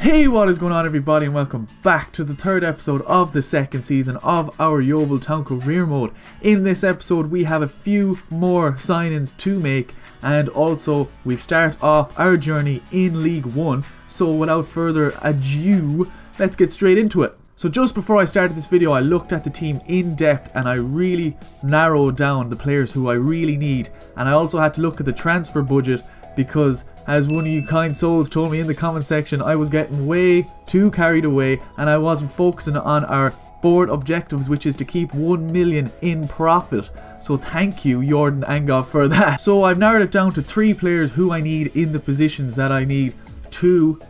Hey, what is going on everybody, and welcome back to the third episode of the second season of our Yeovil Town career mode. In this episode we have a few more signings to make, and also we start off our journey in League 1. So without further ado, let's get straight into it. So just before I started this video, I looked at the team in depth and I really narrowed down the players who I really need, and I also had to look at the transfer budget because, as one of you kind souls told me in the comment section, I was getting way too carried away and I wasn't focusing on our board objectives, which is to keep 1 million in profit. So thank you, Jordan Angov, for that. So I've narrowed it down to 3 players who I need in the positions that I need to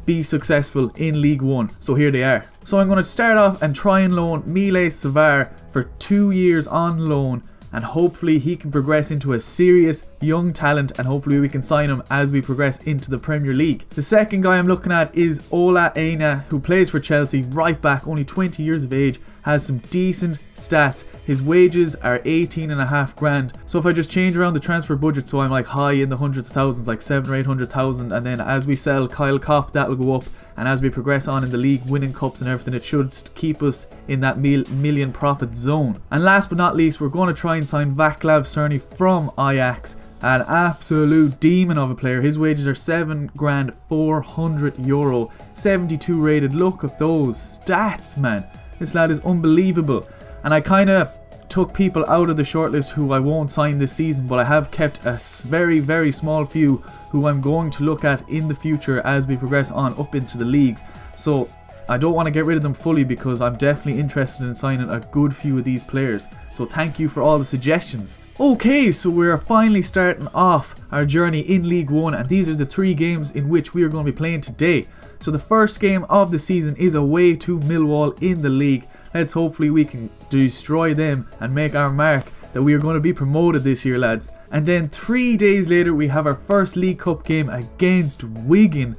be successful in League 1. So here they are. So I'm going to start off and try and loan Mile Savar for 2 years on loan, and hopefully he can progress into a serious young talent, and hopefully we can sign him as we progress into the Premier League. The second guy I'm looking at is Ola Aina, who plays for Chelsea, right back, only 20 years of age, has some decent stats. His wages are 18.5 grand. So if I just change around the transfer budget so I'm like high in the hundreds of thousands, like 700 or 800,000, and then as we sell Kyle Kopp, that'll go up, and as we progress on in the league, winning cups and everything, it should keep us in that million profit zone. And last but not least, we're going to try and sign Vaclav Cerny from Ajax. An absolute demon of a player. His wages are 7 grand 400 euro, 72 rated. Look at those stats, man. This lad is unbelievable. And I kind of took people out of the shortlist who I won't sign this season, but I have kept a very small few who I'm going to look at in the future as we progress on up into the leagues. So I don't want to get rid of them fully because I'm definitely interested in signing a good few of these players. So thank you for all the suggestions. Okay, so we're finally starting off our journey in League 1, and these are the 3 games in which we are going to be playing today. So the first game of the season is away to Millwall in the league. Let's hopefully we can destroy them and make our mark that we are going to be promoted this year, lads. And then 3 days later we have our first League Cup game against Wigan.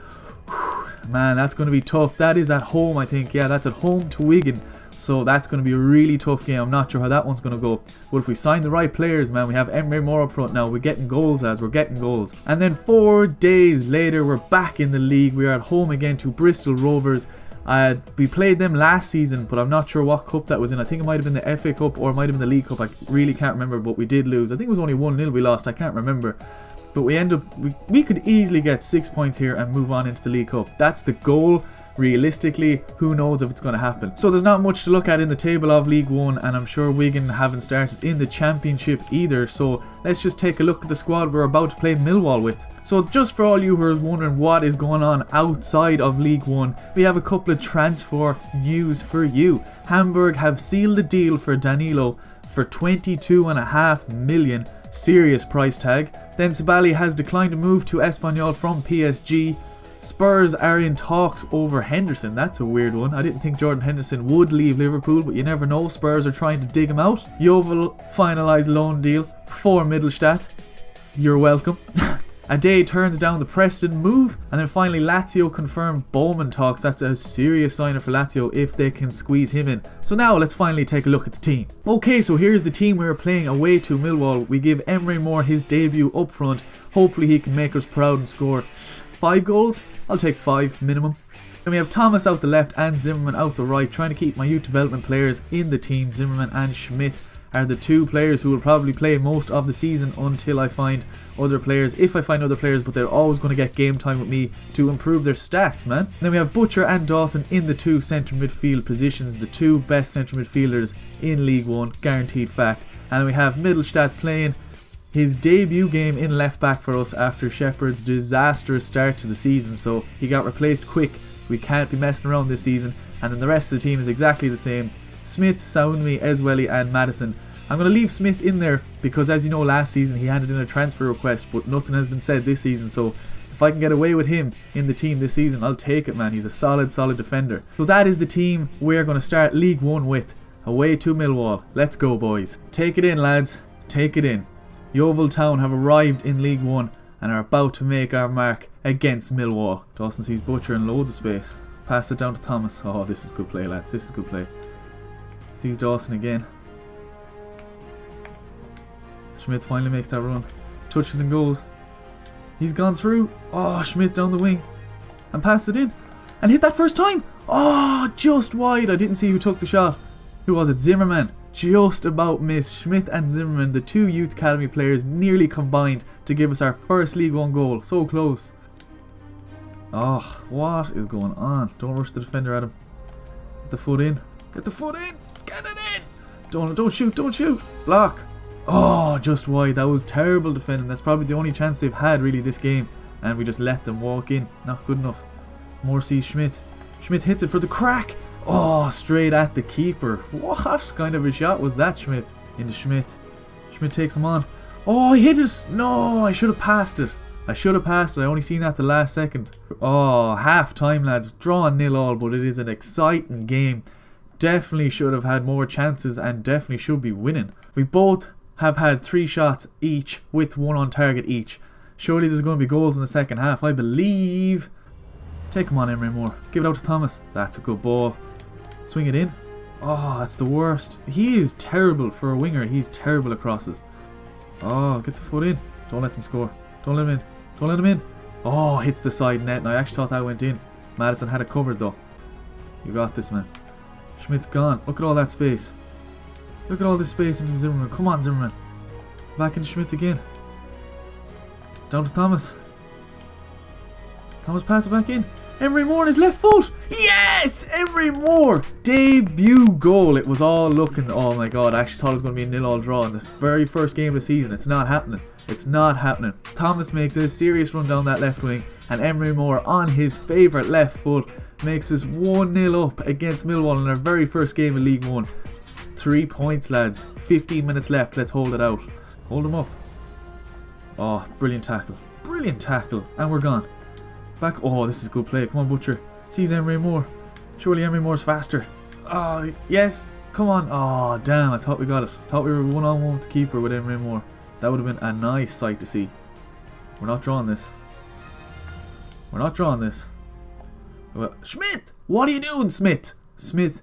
Man, that's going to be tough. That is at home, I think. Yeah, that's at home to Wigan. So that's going to be a really tough game. I'm not sure how that one's going to go. But if we sign the right players, man, we have Ep3 more up front now. We're getting goals, lads. We're getting goals. And then 4 days later, we're back in the league. We are at home again to Bristol Rovers. We played them last season, but I'm not sure what cup that was in. I think it might have been the FA Cup or it might have been the League Cup. I really can't remember, but we did lose. I think it was only 1-0 we lost. I can't remember. But we end up, we could easily get 6 points here and move on into the League Cup. That's the goal. Realistically, who knows if it's going to happen. So there's not much to look at in the table of League 1, and I'm sure Wigan haven't started in the Championship either. So let's just take a look at the squad we're about to play Millwall with. So just for all you who are wondering what is going on outside of League 1, we have a couple of transfer news for you. Hamburg have sealed a deal for Danilo for 22.5 million. Serious price tag. Then Sabali has declined a move to Espanyol from PSG. Spurs are in talks over Henderson. That's a weird one. I didn't think Jordan Henderson would leave Liverpool, but you never know. Spurs are trying to dig him out. Yeovil finalised loan deal for Mittelstadt. You're welcome. Ade turns down the Preston move. And then finally Lazio confirmed Bowman talks. That's a serious signer for Lazio if they can squeeze him in. So now let's finally take a look at the team. Okay, so here's the team we're playing away to Millwall. We give Ep3 Moore his debut up front. Hopefully he can make us proud and score 5 goals. I'll take 5 minimum. Then we have Thomas out the left and Zimmerman out the right, trying to keep my youth development players in the team. Zimmerman and Schmidt are the 2 players who will probably play most of the season until I find other players, if I find other players, but they're always going to get game time with me to improve their stats, man. Then we have Butcher and Dawson in the 2 centre midfield positions, the 2 best centre midfielders in League 1, guaranteed fact. And we have Mittelstadt playing his debut game in left back for us after Shepherd's disastrous start to the season, so he got replaced quick. We can't be messing around this season. And then the rest of the team is exactly the same. Smith, Saunmi, Eswelly and Madison. I'm going to leave Smith in there because, as you know, last season he handed in a transfer request, but nothing has been said this season, so if I can get away with him in the team this season, I'll take it, man. He's a solid defender. So that is the team we're going to start League 1 with, away to Millwall. Let's go, boys. Take it in, lads. Take it in. Yeovil Town have arrived in League 1 and are about to make our mark against Millwall. Dawson sees Butcher in loads of space. Pass it down to Thomas. Oh, this is good play, lads. This is good play. Sees Dawson again. Schmidt finally makes that run. Touches and goes. He's gone through. Oh, Schmidt down the wing. And passed it in. and hit that first time. Oh, just wide. I didn't see who took the shot. Who was it? Zimmerman. Just about missed. Schmidt and Zimmerman, the two youth academy players, nearly combined to give us our first League One goal. So close. Oh, what is going on? Don't rush the defender at him. Get the foot in. Get the foot in. Get it in. Don't shoot. Don't shoot. Block. Oh, just wide. That was terrible defending. That's probably the only chance they've had really this game. And we just let them walk in. Not good enough. Moore sees Schmidt. Schmidt hits it for the crack. Oh, straight at the keeper. What kind of a shot was that, Schmidt? Into Schmidt. Schmidt takes him on. Oh, I hit it. No, I should have passed it. I only seen that the last second. Oh, half time, lads. Drawn 0-0, but it is an exciting game. Definitely should have had more chances and definitely should be winning. We both have had 3 shots each with 1 on target each. Surely there's going to be goals in the second half, I believe. Take him on, Emery Moore. Give it out to Thomas. That's a good ball. Swing it in. Oh, that's the worst. He is terrible for a winger. He's terrible at crosses. Oh, get the foot in. Don't let them score. Don't let him in. Don't let him in. Oh, hits the side net. And I actually thought that went in. Madison had it covered though. You got this, man. Schmidt's gone. Look at all that space. Look at all this space into Zimmerman. Come on, Zimmerman. Back into Schmidt again. Down to Thomas. Thomas pass it back in. Emery Moore on his left foot. Yes! Emery Moore. Debut goal. It was all looking... Oh my god. I actually thought it was going to be a 0-0 draw in the very first game of the season. It's not happening. It's not happening. Thomas makes a serious run down that left wing. And Emery Moore on his favourite left foot makes us 1-0 up against Millwall in our very first game of League One. 3 points, lads. 15 minutes left. Let's hold it out. Hold him up. Oh, brilliant tackle. Brilliant tackle. And we're gone. Back. Oh, this is good play. Come on, Butcher. Sees Emery Moore. Surely Emery Moore's faster. Oh, yes. Come on. Oh, damn. I thought we got it. I thought we were 1-on-1 with the keeper with Emery Moore. That would have been a nice sight to see. We're not drawing this. We're not drawing this. Well, Schmidt! What are you doing, Smith? Smith,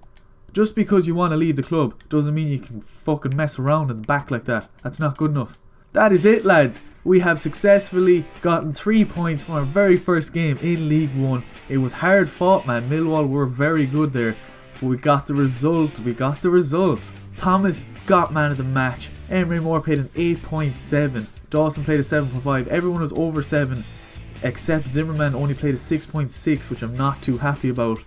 just because you want to leave the club doesn't mean you can fucking mess around in the back like that. That's not good enough. That is it, lads. We have successfully gotten 3 points from our very first game in League One. It was hard fought, man. Millwall were very good there. But we got the result. We got the result. Thomas got man of the match. Emery Moore played an 8.7. Dawson played a 7.5. Everyone was over 7. Except Zimmerman only played a 6.6, which I'm not too happy about.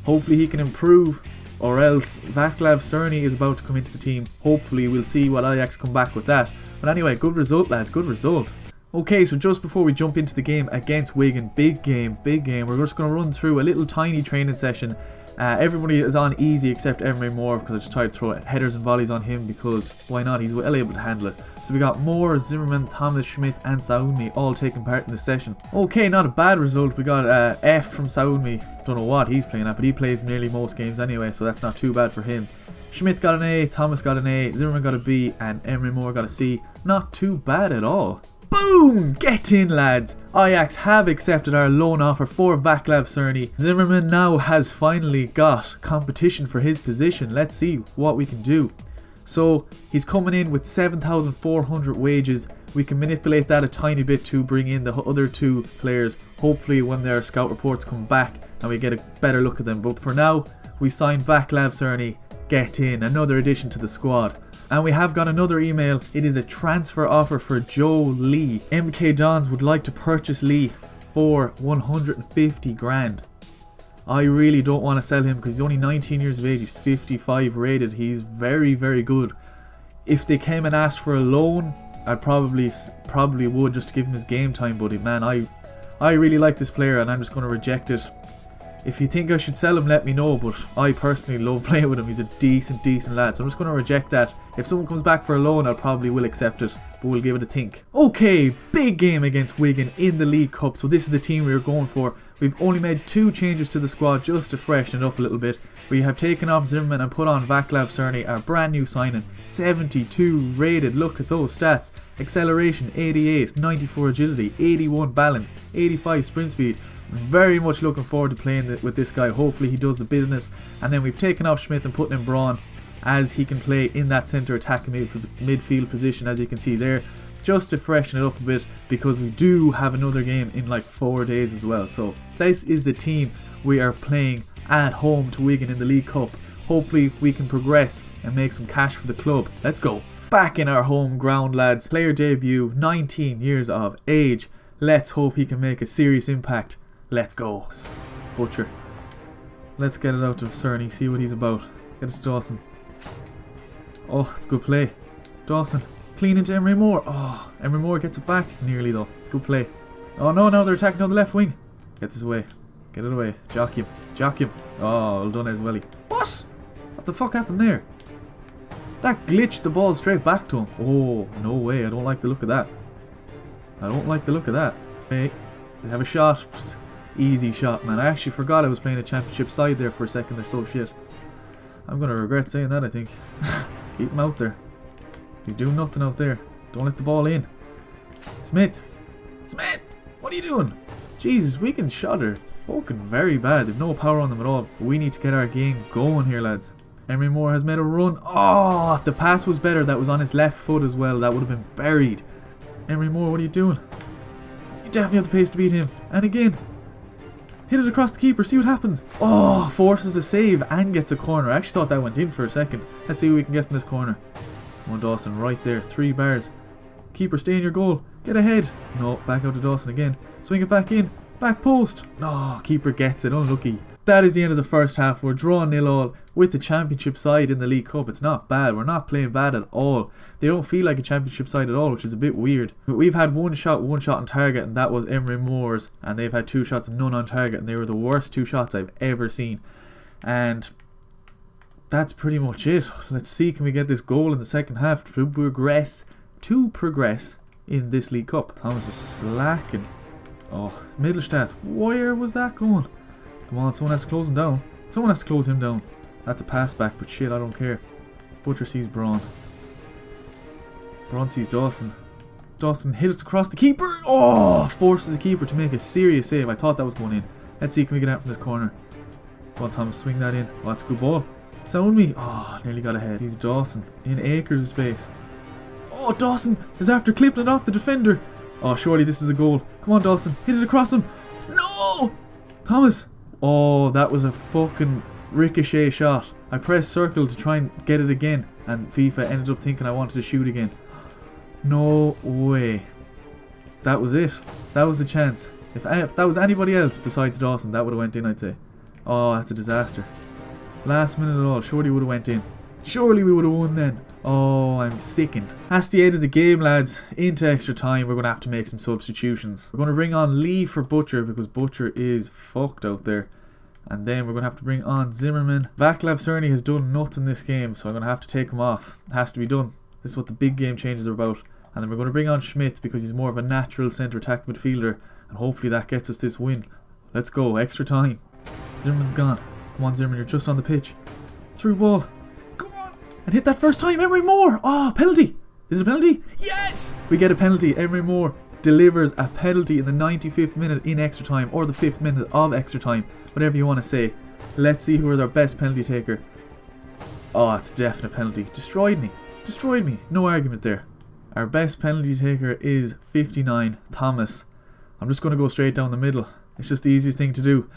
Hopefully he can improve. Or else Vaclav Cerny is about to come into the team. Hopefully we'll see what Ajax come back with that. But anyway, good result, lads, good result. Okay, so just before we jump into the game against Wigan, big game, we're just going to run through a little tiny training session. Everybody is on easy except Emery Moore because I just tried to throw headers and volleys on him because why not, he's well able to handle it. So we got Moore, Zimmerman, Thomas, Schmidt and Saoudmi all taking part in the session. Okay, not a bad result. We got F from Saoudmi. Don't know what he's playing at, but he plays nearly most games anyway, so that's not too bad for him. Schmidt got an A, Thomas got an A, Zimmerman got a B, and Emery Moore got a C. Not too bad at all. Boom! Get in, lads! Ajax have accepted our loan offer for Vaclav Cerny. Zimmerman now has finally got competition for his position. Let's see what we can do. So, he's coming in with 7,400 wages. We can manipulate that a tiny bit to bring in the other 2 players. Hopefully when their scout reports come back and we get a better look at them. But for now, we signed Vaclav Cerny. Get in, another addition to the squad. And we have got another email. It is a transfer offer for Joe Lee. MK Dons would like to purchase Lee for 150 grand. I really don't want to sell him because he's only 19 years of age. He's 55 rated. He's very, very good. If they came and asked for a loan, I probably would just to give him his game time, buddy. Man, I really like this player and I'm just going to reject it. If you think I should sell him, let me know, but I personally love playing with him. He's a decent lad, so I'm just going to reject that. If someone comes back for a loan, I probably will accept it, but we'll give it a think. Okay, big game against Wigan in the League Cup, so this is the team we were going for. We've only made 2 changes to the squad just to freshen it up a little bit. We have taken off Zimmerman and put on Vaclav Cerny, our brand new signing. 72 rated, look at those stats. Acceleration 88, 94 agility, 81 balance, 85 sprint speed. Very much looking forward to playing with this guy. Hopefully he does the business. And then we've taken off Schmidt and put in Braun as he can play in that centre attacking midfield position, as you can see there, just to freshen it up a bit because we do have another game in like 4 days as well. So this is the team we are playing at home to Wigan in the League Cup. Hopefully we can progress and make some cash for the club. Let's go. Back in our home ground, lads. Player debut, 19 years of age. Let's hope he can make a serious impact. Let's go. Butcher. Let's get it out to Cerny, see what he's about. Get it to Dawson. Oh, it's a good play. Dawson. Clean into Emery Moore. Oh, Emery Moore gets it back. Nearly though. Good play. Oh no, now they're attacking on the left wing. Gets his way. Get it away. Jock him. Jock him. Oh, well done as welly. What? What the fuck happened there? That glitched the ball straight back to him. Oh, no way. I don't like the look of that. I don't like the look of that. Hey, they have a shot. Easy shot, man. I actually forgot I was playing a championship side there for a second. They're so shit. I'm going to regret saying that, I think. Keep him out there. He's doing nothing out there. Don't let the ball in. Smith. Smith! What are you doing? Jesus, Wigan's shot are fucking very bad. They've no power on them at all. We need to get our game going here, lads. Emery Moore has made a run. Oh, if the pass was better, that was on his left foot as well. That would have been buried. Emery Moore, what are you doing? You definitely have the pace to beat him. And again. Hit it across the keeper. See what happens. Oh, forces a save and gets a corner. I actually thought that went in for a second. Let's see what we can get from this corner. Come on, Dawson. Right there. 3 bars. Keeper, stay in your goal. Get ahead. No, back out to Dawson again. Swing it back in. Back post. No, keeper gets it. Unlucky. That is the end of the first half. We're drawing 0-0 with the championship side in the League Cup. It's not bad. We're not playing bad at all. They don't feel like a championship side at all, which is a bit weird. But we've had one shot on target, and that was Emery Moore's. And they've had 2 shots, none on target, and they were the worst 2 shots I've ever seen. And that's pretty much it. Let's see, can we get this goal in the second half to progress in this League Cup. Thomas is slacking. Oh, Middlestadt, where was that going? Come on, someone has to close him down. Someone has to close him down. That's a pass back, but shit, I don't care. Butcher sees Braun. Braun sees Dawson. Dawson hits across the keeper. Oh, forces the keeper to make a serious save. I thought that was going in. Let's see, can we get out from this corner? Come on, Thomas, swing that in. Oh, that's a good ball. Sound me. Oh, nearly got ahead. He's Dawson in acres of space. Oh, Dawson is after clipping it off the defender. Oh, surely this is a goal. Come on, Dawson. Hit it across him. No! Thomas. Oh, that was a fucking ricochet shot. I pressed circle to try and get it again, and FIFA ended up thinking I wanted to shoot again. No way. That was it. That was the chance. If that was anybody else besides Dawson, that would have went in, I'd say. Oh, that's a disaster. Last minute at all. Surely would have went in. Surely we would have won then. Oh, I'm sickened. That's the end of the game, lads. Into extra time, we're going to have to make some substitutions. We're going to bring on Lee for Butcher because Butcher is fucked out there. And then we're going to have to bring on Zimmerman. Vaclav Cerny has done nothing this game, so I'm going to have to take him off. It has to be done. This is what the big game changes are about. And then we're going to bring on Schmidt because he's more of a natural centre attack midfielder. And hopefully that gets us this win. Let's go. Extra time. Zimmerman's gone. Come on, Zimmerman, you're just on the pitch. Through ball. And hit that first time, Emery Moore. Oh, penalty. Is it a penalty? Yes! We get a penalty. Emery Moore delivers a penalty in the 95th minute in extra time, or the 5th minute of extra time, whatever you want to say. Let's see who is our best penalty taker. Oh, it's definite penalty. Destroyed me. Destroyed me. No argument there. Our best penalty taker is 59, Thomas. I'm just going to go straight down the middle. It's just the easiest thing to do.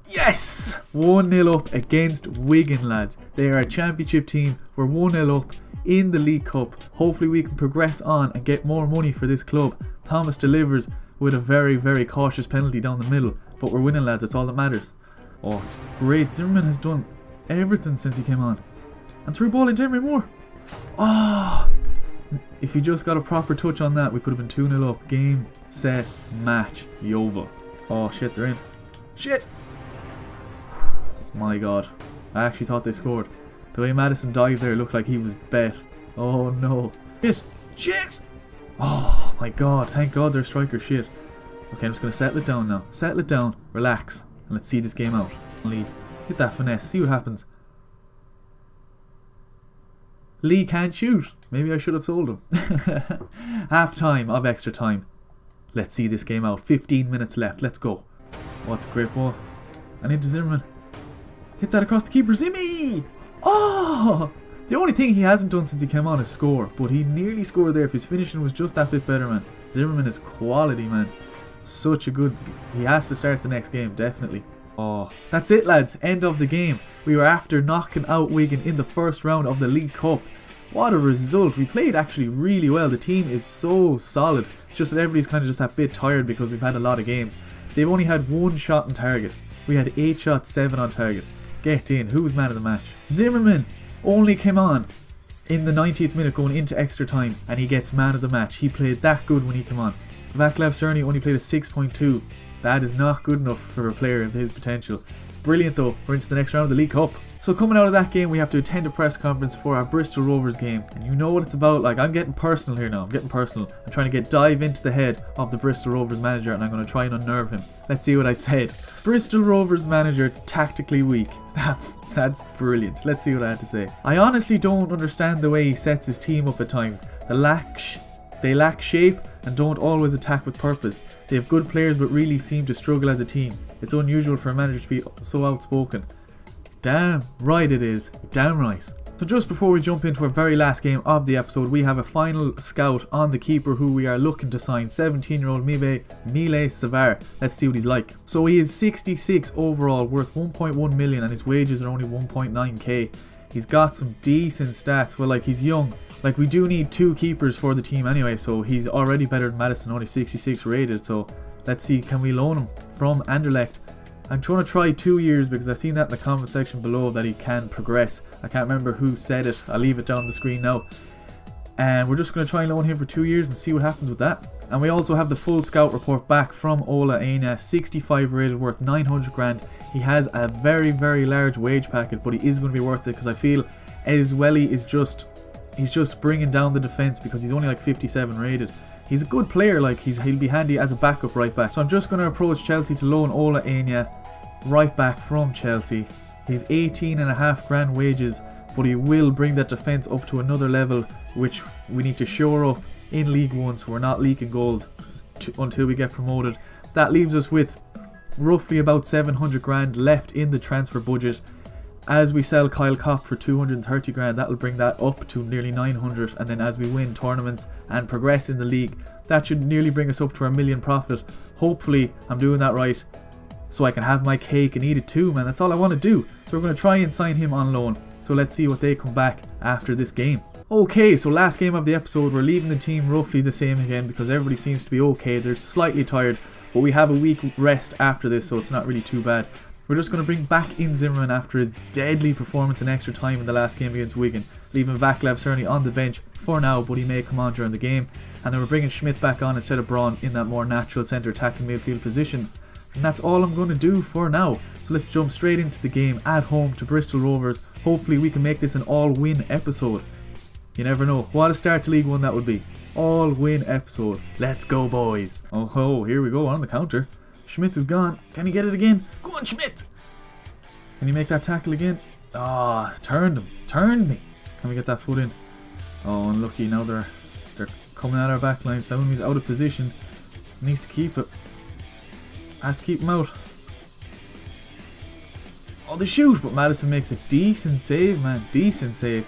Yes! 1-0 up against Wigan, lads. They are a championship team. We're 1-0 up in the League Cup. Hopefully we can progress on and get more money for this club. Thomas delivers with a very, very cautious penalty down the middle. But we're winning, lads. That's all that matters. Oh, it's great. Zimmerman has done everything since he came on. And through ball into Emery Moore. Oh! If he just got a proper touch on that, we could have been 2-0 up. Game, set, match. Yeovil. Oh, shit, they're in. Shit! My god, I actually thought they scored. The way Madison dived there looked like he was bet. Oh no. Shit! Shit! Oh my god, thank god their striker shit. Okay, I'm just going to settle it down now. Settle it down, relax, and let's see this game out. Lee, hit that finesse, see what happens. Lee can't shoot. Maybe I should have sold him. Half time of extra time. Let's see this game out. 15 minutes left, let's go. Oh, it's a great ball. And into Zimmerman. Hit that across the keeper, Zimmy! Oh! The only thing he hasn't done since he came on is score, but he nearly scored there. If his finishing was just that bit better, man. Zimmerman is quality, man. Such a good... He has to start the next game, definitely. Oh, that's it, lads. End of the game. We were after knocking out Wigan in the first round of the League Cup. What a result. We played actually really well. The team is so solid. It's just that everybody's kind of just a bit tired because we've had a lot of games. They've only had 1 shot on target. We had 8 shots, 7 on target. Get in. Who was man of the match? Zimmerman only came on in the 90th minute going into extra time, and he gets man of the match. He played that good when he came on. Vaclav Cerny only played a 6.2. That is not good enough for a player of his potential. Brilliant though, we're into the next round of the League Cup. So coming out of that game, we have to attend a press conference for our Bristol Rovers game. And you know what it's about. Like, I'm getting personal here now. I'm getting personal. I'm trying to dive into the head of the Bristol Rovers manager, and I'm going to try and unnerve him. Let's see what I said. Bristol Rovers manager, tactically weak. That's brilliant. Let's see what I had to say. I honestly don't understand the way he sets his team up at times. They lack shape and don't always attack with purpose. They have good players but really seem to struggle as a team. It's unusual for a manager to be so outspoken. Damn right it is. Damn right. So just before we jump into our very last game of the episode, we have a final scout on the keeper who we are looking to sign, 17-year-old Mile Savar. Let's see what he's like. So he is 66 overall, worth 1.1 million, and his wages are only 1.9k. He's got some decent stats. Well, like, he's young. Like, we do need 2 keepers for the team anyway, so he's already better than Madison, only 66 rated. So let's see, can we loan him from Anderlecht? I'm trying to try 2 years because I've seen that in the comment section below that he can progress. I can't remember who said it. I'll leave it down the screen now. And we're just going to try and loan him for 2 years and see what happens with that. And we also have the full scout report back from Ola Aina, 65 rated, worth 900 grand. He has a very, very large wage packet, but he is going to be worth it because I feel Ezweli is he's just bringing down the defence because he's only like 57 rated. He's a good player, like he'll be handy as a backup right back. So I'm just going to approach Chelsea to loan Ola Aina right back from Chelsea. He's 18.5 grand wages, but he will bring that defence up to another level, which we need to shore up in League 1 so we're not leaking goals until we get promoted. That leaves us with roughly about 700 grand left in the transfer budget. As we sell Kyle Kopp for 230 grand, that'll bring that up to nearly 900, and then as we win tournaments and progress in the league, that should nearly bring us up to our million profit. Hopefully I'm doing that right so I can have my cake and eat it too, man. That's all I want to do. So we're going to try and sign him on loan. So let's see what they come back after this game. Okay, so last game of the episode, we're leaving the team roughly the same again because everybody seems to be okay. They're slightly tired, but we have a week rest after this, so it's not really too bad. We're just going to bring back in Zimmerman after his deadly performance in extra time in the last game against Wigan, leaving Vaclav Cerny on the bench for now, but he may come on during the game. And then we're bringing Schmidt back on instead of Braun in that more natural centre attacking midfield position. And that's all I'm going to do for now. So let's jump straight into the game at home to Bristol Rovers. Hopefully we can make this an all-win episode. You never know. What a start to League 1 that would be. All-win episode. Let's go, boys. Oh, here we go on the counter. Schmidt is gone. Can he get it again? Go on, Schmidt! Can he make that tackle again? Ah, turned him. Turned me. Can we get that foot in? Oh, unlucky. Now they're coming at our back line. Someone's out of position. Needs to keep it. Has to keep him out. Oh, they shoot, but Madison makes a decent save, man. Decent save.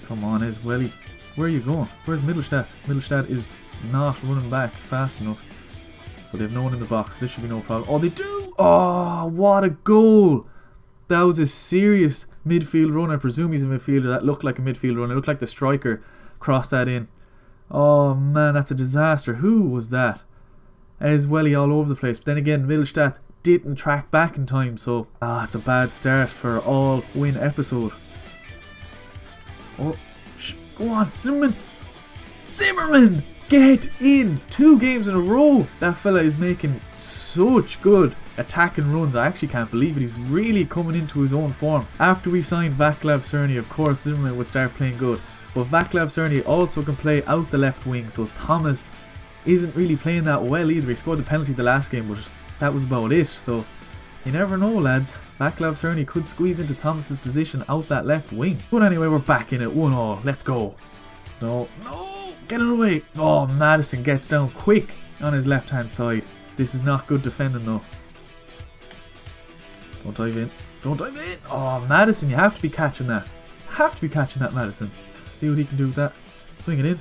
Come on, Ezweli. Where are you going? Where's Mittelstadt? Mittelstadt is not running back fast enough. But they have no one in the box. This should be no problem. Oh, they do! Oh, what a goal! That was a serious midfield run. I presume he's a midfielder. That looked like a midfield run. It looked like the striker crossed that in. Oh, man, that's a disaster. Who was that? Ezweli all over the place. But then again, Mittelstadt didn't track back in time. So, it's a bad start for all-win episode. Oh, go on, Zimmerman! Zimmerman! Get in! 2 games in a row! That fella is making such good attacking runs. I actually can't believe it. He's really coming into his own form. After we signed Vaclav Cerny, of course Zimmerman would start playing good. But Vaclav Cerny also can play out the left wing, so Thomas isn't really playing that well either. He scored the penalty the last game, but that was about it. So you never know, lads. Vaclav Cerny could squeeze into Thomas's position out that left wing. But anyway, we're back in it. 1-1. Let's go. No. Get it away. Oh, Madison gets down quick on his left hand side. This is not good defending though. Don't dive in. Oh, Madison, you have to be catching that. Madison. See what he can do with that. Swing it in.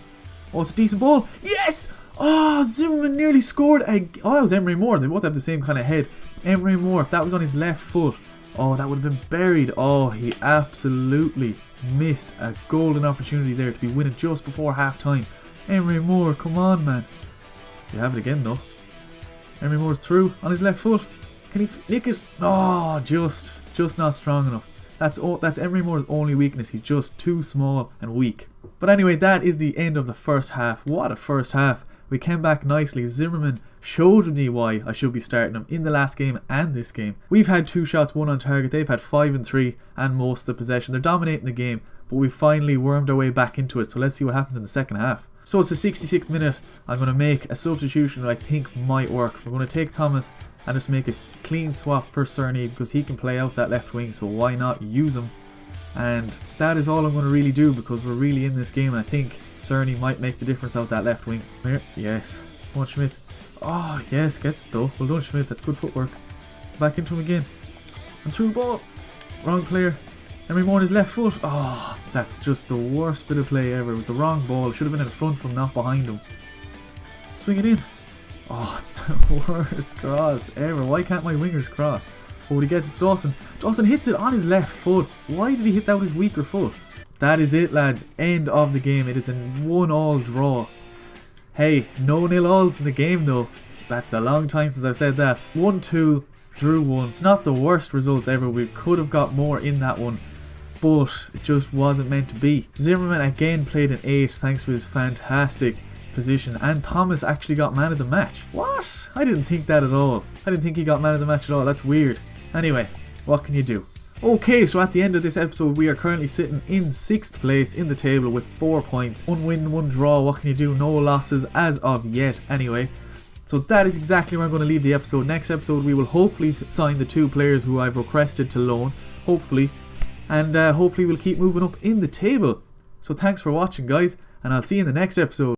Oh, it's a decent ball. Yes! Oh, Zimmerman nearly scored. Oh, that was Emery Moore. They both have the same kind of head. Emery Moore, if that was on his left foot, oh, that would have been buried. Oh, he absolutely missed a golden opportunity there to be winning just before half time. Emery Moore, come on, man. You have it again, though. Emery Moore's through on his left foot. Can he nick it? Oh, just not strong enough. That's Emery Moore's only weakness. He's just too small and weak. But anyway, that is the end of the first half. What a first half. We came back nicely. Zimmerman showed me why I should be starting him in the last game and this game. We've had 2 shots, 1 on target. They've had 5 and 3 and most of the possession. They're dominating the game, but we finally wormed our way back into it. So let's see what happens in the second half. So it's the 66th minute. I'm going to make a substitution that I think might work. We're going to take Thomas and just make a clean swap for Cerny because he can play out that left wing. So why not use him? And that is all I'm going to really do because we're really in this game. And I think Cerny might make the difference out that left wing. Here, yes. Come on, Schmidt. Oh, yes, gets it though. Well done, Schmidt. That's good footwork. Back into him again. And through the ball. Wrong player. Emery Moore on his left foot. Oh, that's just the worst bit of play ever. It was the wrong ball. It should have been in front from, not behind him. Swing it in. Oh, it's the worst cross ever. Why can't my wingers cross? Oh, would he get it to Dawson? Dawson hits it on his left foot. Why did he hit that with his weaker foot? That is it, lads. End of the game. It is a 1-1 draw. Hey, no 0-0s in the game though. That's a long time since I've said that. 1-2, drew 1. It's not the worst results ever. We could have got more in that one, but it just wasn't meant to be. Zimmerman again played an 8 thanks to his fantastic position, and Thomas actually got man of the match. What? I didn't think that at all. I didn't think he got man of the match at all. That's weird. Anyway, what can you do? Okay, so at the end of this episode, we are currently sitting in 6th place in the table with 4 points. 1 win, 1 draw. What can you do? No losses as of yet. Anyway, so that is exactly where I'm going to leave the episode. Next episode, we will hopefully sign the 2 players who I've requested to loan. Hopefully. And hopefully we'll keep moving up in the table. So thanks for watching, guys, and I'll see you in the next episode.